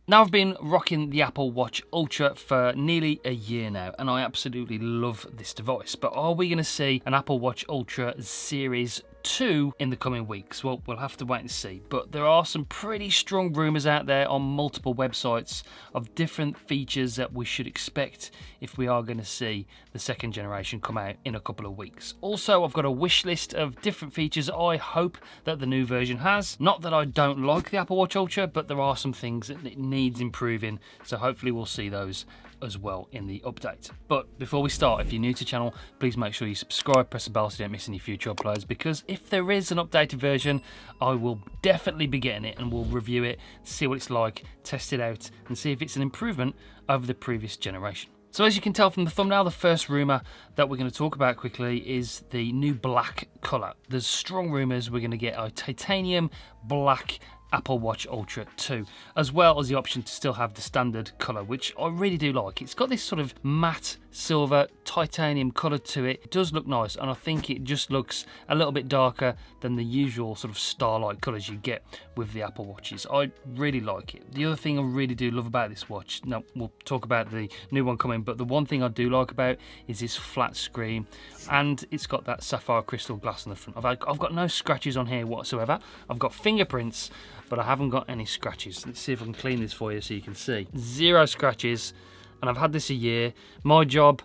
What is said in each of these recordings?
Now, I've been rocking the Apple Watch Ultra for nearly a year now, and I absolutely love this device. But are we going to see an Apple Watch Ultra Series 2 in the coming weeks? Well, we'll have to wait and see. But there are some pretty strong rumours out there on multiple websites of different features that we should expect if we are going to see the second generation come out in a couple of weeks. Also, I've got a wish list of different features I hope that the new version has. Not that I don't like the Apple Watch Ultra, but there are some things that it needs improving, so hopefully we'll see those as well in the update. But before we start, if you're new to the channel, please make sure you subscribe, press the bell so you don't miss any future uploads, because if there is an updated version, I will definitely be getting it and we'll review it, see what it's like, test it out and see if it's an improvement over the previous generation. So as you can tell from the thumbnail, the first rumour that we're going to talk about quickly is the new black colour. There's strong rumours we're going to get a titanium black Apple Watch Ultra 2, as well as the option to still have the standard colour, which I really do like. It's got this sort of matte silver titanium colour to it. It does look nice, and I think it just looks a little bit darker than the usual sort of starlight colours you get with the Apple Watches. I really like it. The other thing I really do love about this watch, now we'll talk about the new one coming, but the one thing I do like about is this flat screen, and it's got that sapphire crystal glass on the front. I've got no scratches on here whatsoever. I've got fingerprints, but I haven't got any scratches. Let's see if I can clean this for you so you can see. 0 scratches, and I've had this a year. My job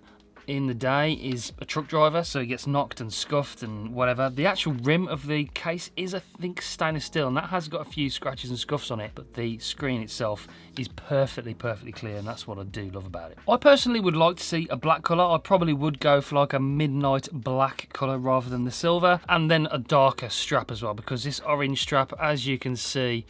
in the day is a truck driver, so it gets knocked and scuffed and whatever. The actual rim of the case is, I think, stainless steel, and that has got a few scratches and scuffs on it, but the screen itself is perfectly clear, and that's what I do love about it. I personally would like to see a black colour. I probably would go for like a midnight black colour rather than the silver, and then a darker strap as well, because this orange strap, as you can see,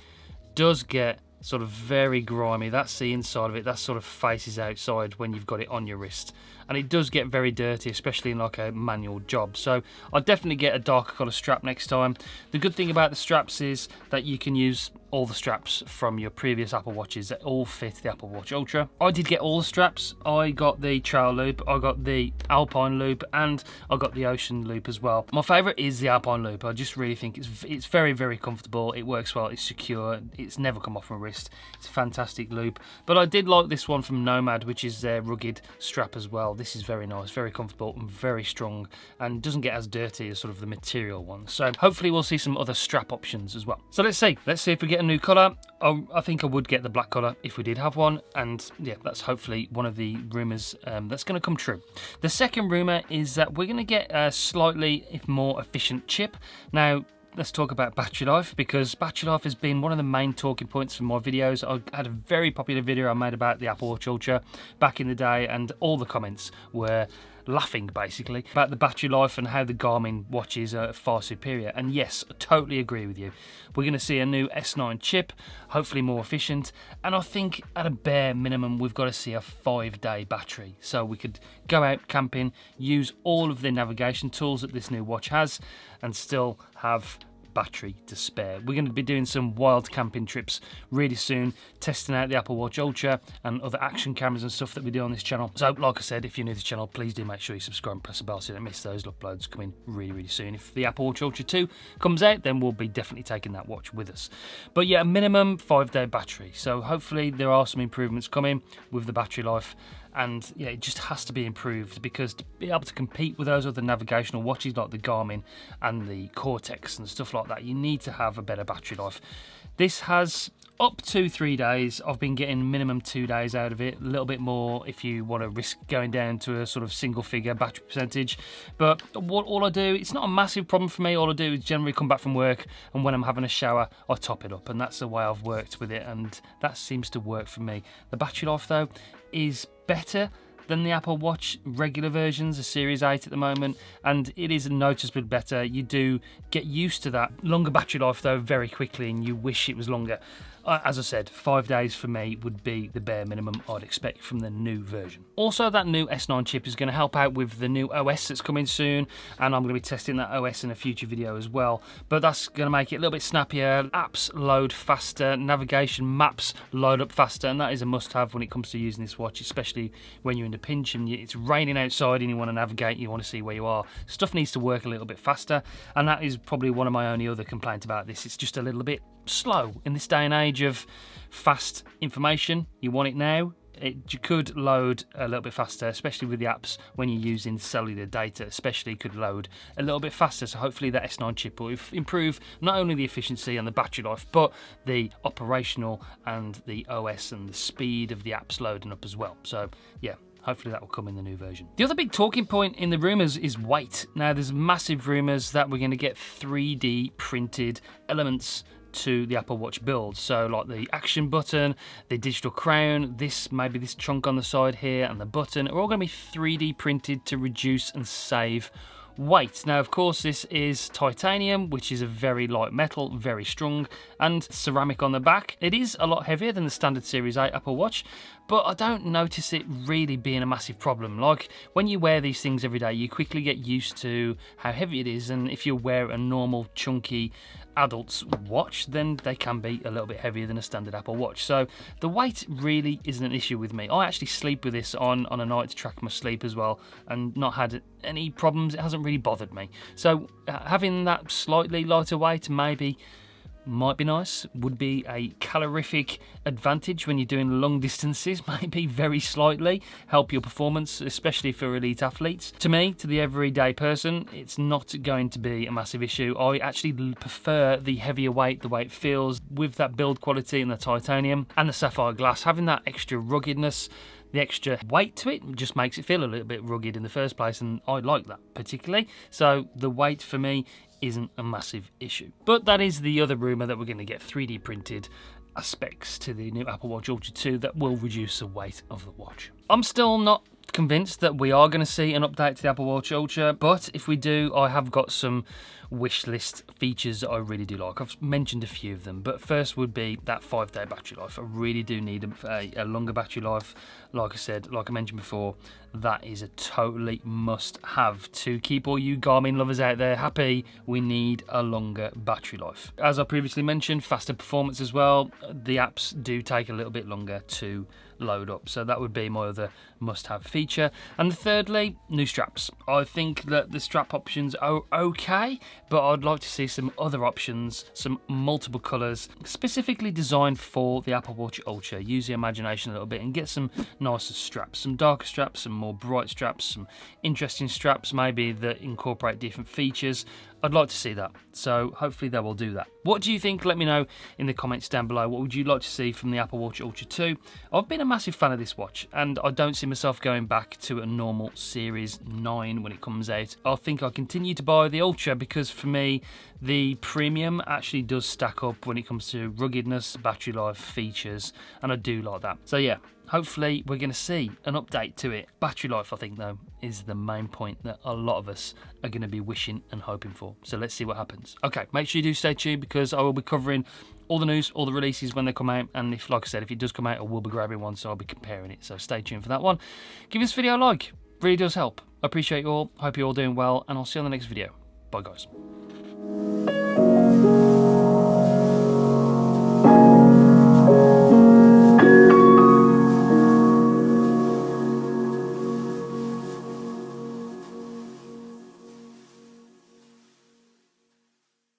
does get sort of very grimy. That's the inside of it. That sort of faces outside when you've got it on your wrist, and it does get very dirty, especially in like a manual job. So I'll definitely get a darker colour strap next time. The good thing about the straps is that you can use all the straps from your previous Apple Watches that all fit the Apple Watch Ultra. I did get all the straps. I got the trail loop, I got the alpine loop, and I got the ocean loop as well. My favourite is the alpine loop. I just really think it's very comfortable. It works well, it's secure, it's never come off my wrist. It's a fantastic loop. But I did like this one from Nomad, which is their rugged strap as well. This is very nice, very comfortable and very strong, and doesn't get as dirty as sort of the material one. So hopefully we'll see some other strap options as well. So let's see if we get a new colour. I think I would get the black colour if we did have one, and yeah, that's hopefully one of the rumours that's going to come true. The second rumour is that we're going to get a slightly, if more efficient chip. Now, let's talk about battery life, because battery life has been one of the main talking points for my videos. I had a very popular video I made about the Apple Watch Ultra back in the day, and all the comments were laughing basically about the battery life and how the Garmin watches are far superior. And yes, I totally agree with you. We're going to see a new S9 chip, hopefully more efficient, and I think at a bare minimum we've got to see a 5-day battery, so we could go out camping, use all of the navigation tools that this new watch has, and still have battery to spare. We're going to be doing some wild camping trips really soon, testing out the Apple Watch Ultra and other action cameras and stuff that we do on this channel. So like I said, if you're new to the channel, please do make sure you subscribe and press the bell so you don't miss those uploads coming really soon. If the Apple Watch Ultra 2 comes out, then we'll be definitely taking that watch with us. But yeah, a minimum 5-day battery, so hopefully there are some improvements coming with the battery life. And yeah, it just has to be improved, because to be able to compete with those other navigational watches like the Garmin and the Cortex and stuff like that, you need to have a better battery life. This has up to 3 days. I've been getting minimum 2 days out of it, a little bit more if you want to risk going down to a sort of single figure battery percentage. But all I do, it's not a massive problem for me. All I do is generally come back from work, and when I'm having a shower, I top it up, and that's the way I've worked with it, and that seems to work for me. The battery life though is better than the Apple Watch regular versions, the Series 8 at the moment, and it is noticeably better. You do get used to that longer battery life though very quickly, and you wish it was longer. As I said, 5 days for me would be the bare minimum I'd expect from the new version. Also, that new S9 chip is going to help out with the new OS that's coming soon, and I'm going to be testing that OS in a future video as well. But that's going to make it a little bit snappier, apps load faster, navigation maps load up faster, and that is a must-have when it comes to using this watch, especially when you're in a pinch and it's raining outside and you want to navigate, you want to see where you are. Stuff needs to work a little bit faster, and that is probably one of my only other complaints about this. It's just a little bit slow in this day and age of fast information. You want it now. It could load a little bit faster, especially with the apps when you're using cellular data, especially could load a little bit faster. So hopefully that S9 chip will improve not only the efficiency and the battery life, but the operational and the OS and the speed of the apps loading up as well. So yeah, hopefully that will come in the new version. The other big talking point in the rumours is weight. Now there's massive rumours that we're going to get 3D printed elements to the Apple Watch build. So like the action button, the digital crown, maybe this chunk on the side here, and the button are all going to be 3D printed to reduce and save weight. Now of course this is titanium, which is a very light metal, very strong, and ceramic on the back. It is a lot heavier than the standard Series 8 Apple Watch, but I don't notice it really being a massive problem. Like when you wear these things every day, you quickly get used to how heavy it is, and if you wear a normal chunky adult's watch, then they can be a little bit heavier than a standard Apple Watch. So the weight really isn't an issue with me. I actually sleep with this on a night to track my sleep as well, and not had any problems. It hasn't really bothered me. So having that slightly lighter weight maybe might be nice, would be a calorific advantage when you're doing long distances, maybe very slightly help your performance, especially for elite athletes. To me, to the everyday person, it's not going to be a massive issue. I actually prefer the heavier weight, the way it feels with that build quality and the titanium and the sapphire glass. Having that extra ruggedness, the extra weight to it just makes it feel a little bit rugged in the first place, and I like that particularly. So the weight for me isn't a massive issue. But that is the other rumour, that we're going to get 3D printed aspects to the new Apple Watch Ultra 2 that will reduce the weight of the watch. I'm still not convinced that we are going to see an update to the Apple Watch Ultra, but if we do, I have got some wish list features that I really do like. I've mentioned a few of them, but first would be that 5-day battery life. I really do need a longer battery life. Like I said, like I mentioned before, that is a totally must have to keep all you Garmin lovers out there happy. We need a longer battery life. As I previously mentioned, faster performance as well. The apps do take a little bit longer to load up, so that would be my other must-have feature. And thirdly, new straps. I think that the strap options are okay, but I'd like to see some other options, some multiple colours specifically designed for the Apple Watch Ultra. Use the imagination a little bit and get some nicer straps, some darker straps, some more bright straps, some interesting straps maybe that incorporate different features. I'd like to see that, so hopefully they will do that. What do you think? Let me know in the comments down below. What would you like to see from the Apple Watch Ultra 2? I've been a massive fan of this watch, and I don't see myself going back to a normal Series 9 when it comes out. I think I'll continue to buy the Ultra because for me, the premium actually does stack up when it comes to ruggedness, battery life, features, and I do like that. So yeah, hopefully we're going to see an update to it. Battery life, I think, though, is the main point that a lot of us are going to be wishing and hoping for. So let's see what happens. Okay, make sure you do stay tuned because I will be covering all the news, all the releases when they come out. And if, like I said, if it does come out, I will be grabbing one, so I'll be comparing it. So stay tuned for that one. Give this video a like. Really does help. I appreciate you all. Hope you're all doing well, and I'll see you on the next video. Bye, guys.